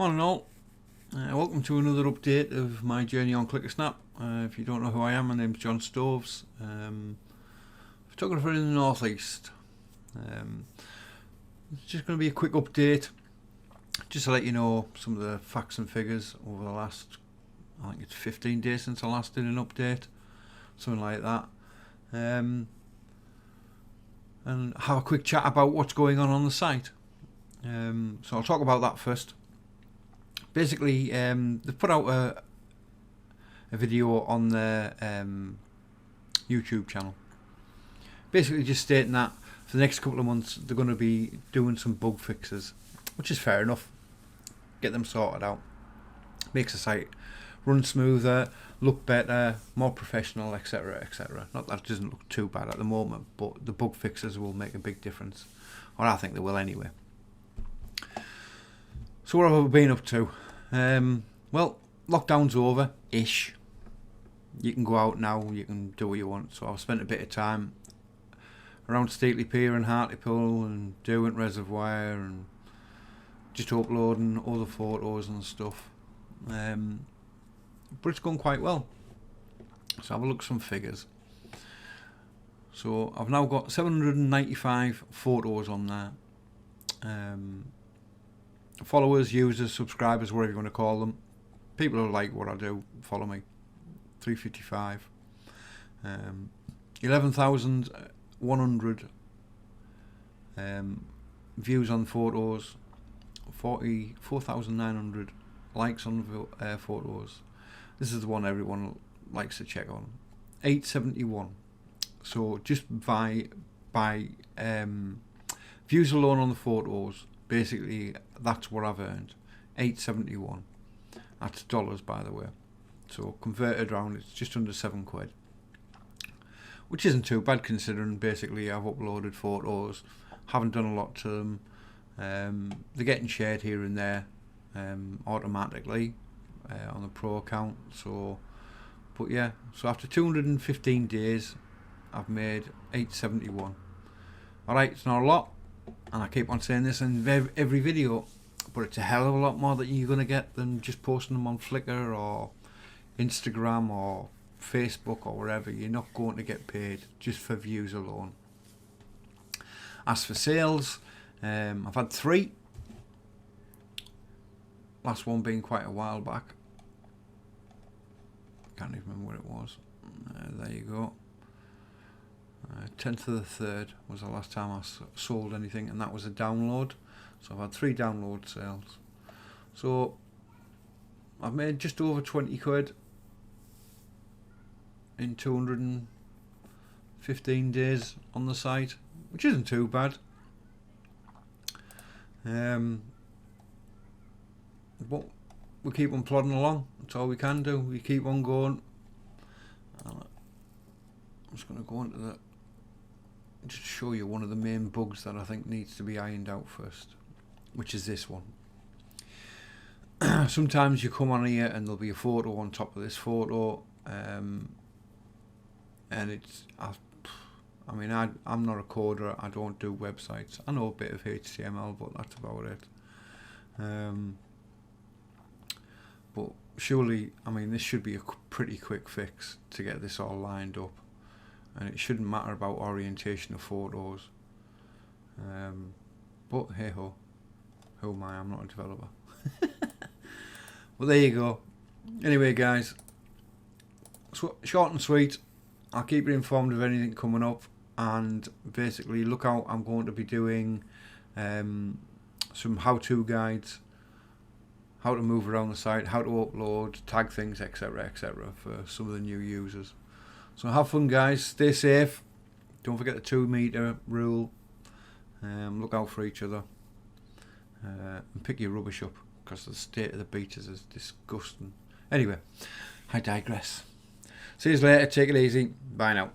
Morning all, welcome to another update of my journey on ClickASnap. If you don't know who I am, my name's John Stoves, photographer in the northeast. It's just going to be a quick update just to let you know some of the facts and figures over the last, I think it's 15 days since I last did an update, something like that, and have a quick chat about what's going on the site. So I'll talk about that first. Basically, they've put out a video on their YouTube channel, basically just stating that for the next couple of months they're going to be doing some bug fixes, which is fair enough. Get them sorted out, makes the site run smoother, look better, more professional, etc, etc. Not that it doesn't look too bad at the moment, but the bug fixes will make a big difference, or I think they will anyway. So what have I been up to? Well, lockdown's over-ish. You can go out now, you can do what you want. So I've spent a bit of time around Steatley Pier and Hartlepool and Derwent Reservoir and just uploading other photos and stuff. But it's gone quite well. So have a look at some figures. So I've now got 795 photos on there. Followers, users, subscribers, whatever you want to call them, people who like what I do, follow me, 355. 11,100 views on photos, 44,900 likes on photos. This is the one everyone likes to check on. 871. So just by views alone on the photos, basically that's what I've earned. 871. That's dollars, by the way. So converted around, it's just under £7, which isn't too bad considering basically I've uploaded photos, haven't done a lot to them. They're getting shared here and there automatically on the pro account. So, but yeah, so after 215 days I've made 871. Alright, it's not a lot, and I keep on saying this in every video, but it's a hell of a lot more that you're going to get than just posting them on Flickr or Instagram or Facebook or wherever. You're not going to get paid just for views alone. As for sales, I've had 3. Last one being quite a while back. Can't even remember what it was. There you go. 10th of the 3rd was the last time I sold anything, and that was a download. So I've had 3 download sales. So I've made just over £20 in 215 days on the site, which isn't too bad. But we keep on plodding along. That's all we can do. We keep on going. I'm just going to go into the, just show you one of the main bugs that I think needs to be ironed out first, which is this one. Sometimes you come on here and there'll be a photo on top of this photo, and it's, I mean, I'm not a coder, I don't do websites. I know a bit of HTML, but that's about it. But surely, I mean, this should be a pretty quick fix to get this all lined up, and it shouldn't matter about orientation of photos. But hey ho, who am I? I'm not a developer. Well, there you go. Anyway, guys, short and sweet. I'll keep you informed of anything coming up, and basically look out. I'm going to be doing some how-to guides, how to move around the site, how to upload, tag things, etc, etc, for some of the new users. So have fun, guys, stay safe, don't forget the 2-meter rule, look out for each other, and pick your rubbish up, because the state of the beaches is disgusting. Anyway, I digress. See you later, take it easy, bye now.